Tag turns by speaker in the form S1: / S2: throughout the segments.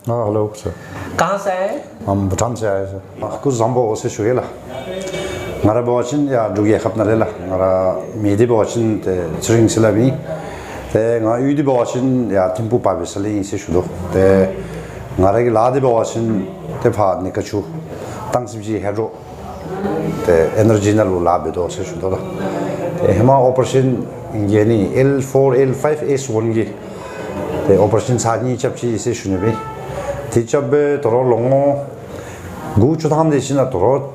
S1: हाँ hello sir.
S2: कहाँ से आए?
S1: हम भूटान से आए सर। कुछ जम्बो से शुएला ngara bawachin ya dugi khapna lela ngara midi bawachin te chring silabi te nga yudi bawachin ya timpu pa bisali se shudo te ngara gi ladi bawachin te pha nikachu tangsibji hero te energy na lu labe do se shudo la te hema operation ngeni L4 L5 S1 gi te operation sani chapchi se shunebi ti chabbe toro longo gu chudam de sina toro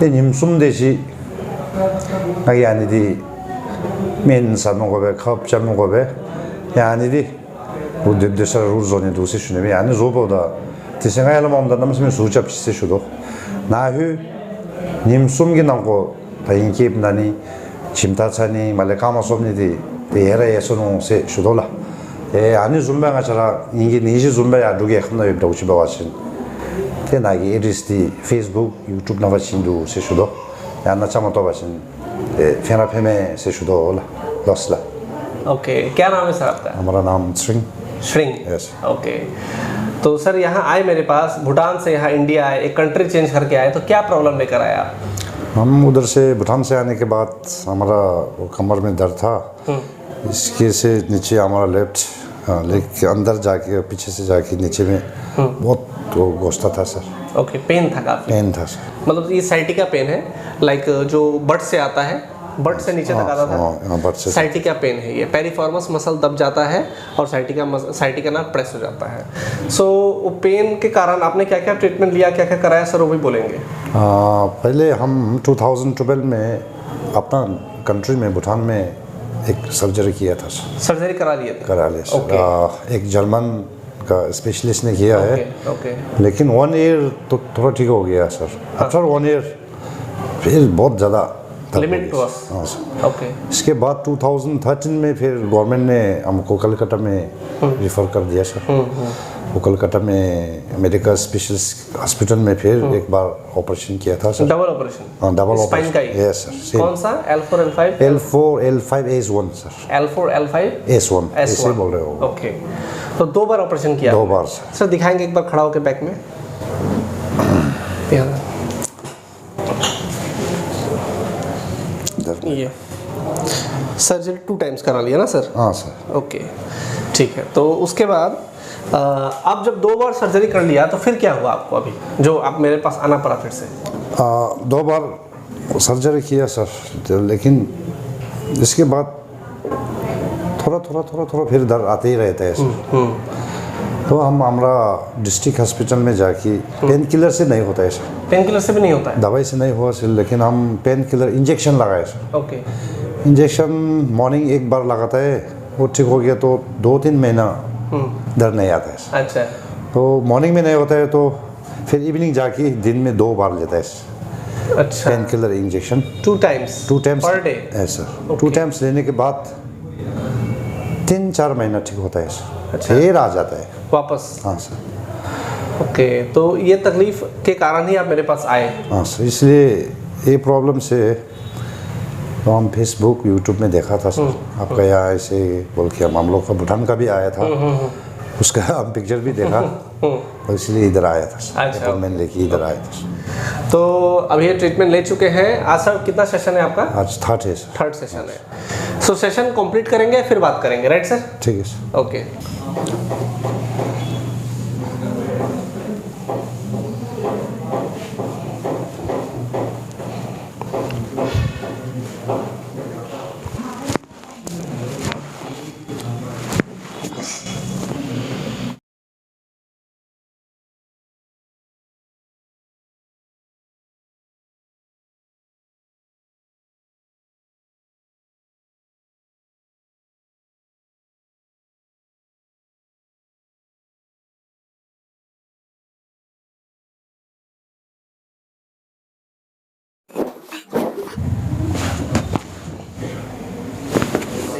S1: 님 숨대시 아기 아니디 면 사먹어배 컵 잡먹어배 야 아니디 우드드서 루존이 도시 주네미 아니 로보다 대생아야로 몸다 남으면 수잡 시세슈도 나휴 님 숨기 나고 다 인기입나니 짐다차니 말레카마 솜니디 대에라에서는 세 슈도라 에 아니 좀방아 차라 인기 니지 좀바야 두게 흔나 입다고 집어 왔신 나기 에리스티 페이스북 유튜브 나와신도 세슈도 야나 참아도 바신 फेमे से शुरू होला लसला।
S2: Okay, क्या नाम है sir आपका?
S1: हमारा नाम श्रिंग।
S2: श्रिंग,
S1: yes.
S2: Okay, तो सर यहाँ आए मेरे पास, भूटान से यहाँ इंडिया आए, एक कंट्री चेंज करके आए, तो क्या प्रॉब्लम लेकर आए आप?
S1: हम उधर से भूटान से आने के बाद हमारा कमर में दर्द था, इसके से नीचे हमारा लेफ्ट लेग के अंदर जाके पीछे से जाके नीचे में बहुत गोश्ता था सर।
S2: ओके, पेन था काफी?
S1: पेन था सर।
S2: मतलब ये साइटिका पेन है, लाइक जो बट से आता है, बट से नीचे तक आता था,
S1: बट से
S2: साइटिका पेन है ये। पेरिफॉर्मस मसल दब जाता है और साइटिका नर्व प्रेस हो जाता है। सो पेन के कारण आपने क्या क्या ट्रीटमेंट लिया, क्या क्या कराया सर, वो भी बोलेंगे।
S1: पहले हम 2012 में अपना कंट्री में भूटान में एक सर्जरी किया था सर।
S2: सर्जरी करा लिए थे?
S1: करा लिया सर। एक जर्मन का स्पेशलिस्ट ने किया है, लेकिन 1 ईयर तो थोड़ा ठीक हो गया सर। आफ्टर 1 ईयर फिर बहुत ज़्यादा
S2: लिमिट वास।
S1: हाँ सर।
S2: ओके,
S1: इसके बाद 2013 में फिर गवर्नमेंट ने हमको कलकत्ता में रिफ़र कर दिया सर। वो कलकत्ता में मेडिकल स्पेशलिस्ट हॉस्पिटल में फिर एक बार ऑपरेशन किया था सर।
S2: Double operation?
S1: हाँ, डबल
S2: स्पाइन
S1: ऑपरेशन।
S2: का ही?
S1: Yes sir.
S2: कौन सा? L4 L5?
S1: L4 L5 S1 sir.
S2: L4 L5
S1: S1 ऐसे बोल रहे हो?
S2: ओके, तो 2 बार ऑपरेशन किया?
S1: 2 बार सर।
S2: सर दिखाएंगे एक बार खड़ा होकर बैक में? ये सर्जरी 2 टाइम्स करा लिया ना सर?
S1: हाँ सर।
S2: ओके, ठीक है। तो उसके बाद आप जब 2 बार सर्जरी कर लिया तो फिर क्या हुआ आपको, अभी जो आप मेरे पास आना पड़ा फिर से?
S1: 2 बार सर्जरी किया सर, लेकिन इसके बाद थोड़ा फिर दर्द आते ही रहता है सर। तो हम हमारा डिस्ट्रिक्ट हॉस्पिटल में जाके पेन किलर से नहीं होता है सर।
S2: पेन किलर से भी नहीं होता है?
S1: दवाई से नहीं हुआ सर, लेकिन हम पेन किलर इंजेक्शन लगाए सर।
S2: ओके,
S1: इंजेक्शन मॉर्निंग एक बार लगाता है, वो ठीक हो गया तो 2-3 महीना दर्द नहीं आता है सर।
S2: अच्छा,
S1: तो मॉर्निंग में नहीं होता है तो फिर इवनिंग जाके दिन में 2 बार लेता है सर।
S2: अच्छा,
S1: pain killer injection
S2: 2 times per day?
S1: है सर। 2 टाइम्स लेने के बाद 3-4 महीना ठीक होता है सर।
S2: अच्छा,
S1: फिर आ जाता है
S2: वापस?
S1: हाँ सर।
S2: ओके, तो ये तकलीफ के कारण ही आप मेरे पास आए?
S1: हाँ सर, इसलिए ये प्रॉब्लम से तो हम फेसबुक यूट्यूब में देखा था सर, आपका यहाँ ऐसे बोल के हम लोग का भूटान का भी आया था, उसका हम पिक्चर भी देखा और इसलिए इधर आया था सर।
S2: अच्छा,
S1: अपॉइंटमेंट लेके इधर आया था सर।
S2: तो अभी ये ट्रीटमेंट ले चुके हैं। आज सर कितना सेशन है आपका?
S1: आज 3rd है सर।
S2: 3rd सेशन है। सो सेशन कंप्लीट करेंगे फिर बात करेंगे, राइट सर?
S1: ठीक है सर।
S2: ओके।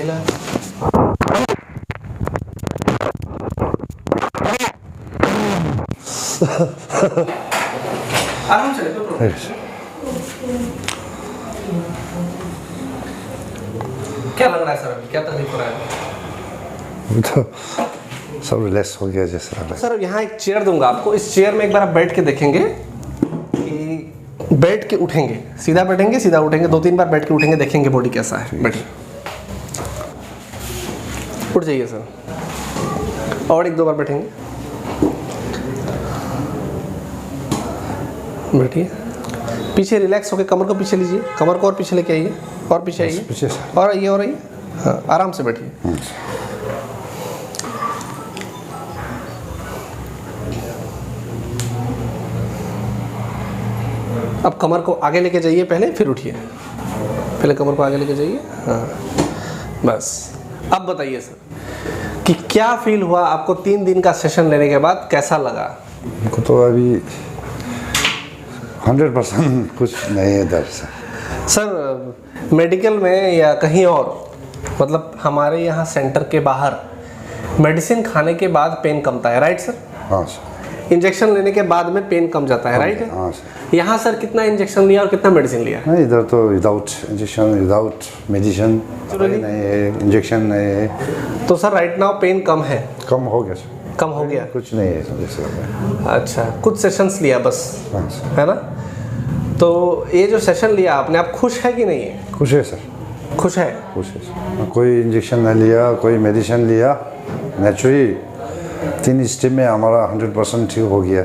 S2: ढीला है। आराम से लेटो। क्या लग रहा है सर, अभी क्या तकलीफ हो रहा है?
S1: अभी तो सब रिलैक्स हो गया जैसा लग रहा है।
S2: सर यहाँ एक चेयर दूंगा आपको, इस चेयर में एक बार आप बैठ के देखेंगे कि बैठ के उठेंगे, सीधा बैठेंगे सीधा उठेंगे, 2-3 बार बैठ के उठेंगे, देखेंगे बॉडी कैसा है। बैठिए, उठ जाइए सर, और 1-2 बार बैठेंगे, बैठिए। पीछे रिलैक्स होकर कमर को पीछे लीजिए, कमर को और पीछे लेके आइए, और पीछे आइए,
S1: पीछे से।
S2: और आइए, और आइए। हाँ, आराम से बैठिए। अब कमर को आगे लेके जाइए पहले, फिर उठिए। पहले कमर को आगे लेके जाइए। हाँ, बस। अब बताइए सर कि क्या फील हुआ आपको 3 दिन का सेशन लेने के बाद, कैसा लगा?
S1: हमको तो अभी 100% कुछ नहीं है दर्द से।
S2: सर मेडिकल में या कहीं और, मतलब हमारे यहाँ सेंटर के बाहर मेडिसिन खाने के बाद पेन कमता है, राइट सर?
S1: हाँ सर।
S2: इंजेक्शन लेने के बाद में पेन कम जाता है, राइट?
S1: हाँ सर।
S2: यहाँ सर कितना इंजेक्शन लिया और कितना मेडिसिन लिया?
S1: नहीं, इधर तो विदाउट इंजेक्शन, विदाउट मेडिसिन नहीं है, इंजेक्शन नहीं है।
S2: तो सर राइट नाउ पेन कम है?
S1: कम हो गया सर,
S2: कम हो गया,
S1: कुछ नहीं है जैसे लग रहा है।
S2: अच्छा, कुछ सेशंस लिया बस,
S1: हाँ सर।
S2: है ना? तो ये जो सेशन लिया आपने, आप खुश है कि नहीं है?
S1: खुश है सर,
S2: खुश है।
S1: खुश है सर। कोई इंजेक्शन नहीं लिया, कोई मेडिसिन लिया, नेचुरली 3 स्टेप में हमारा 100% ठीक हो गया।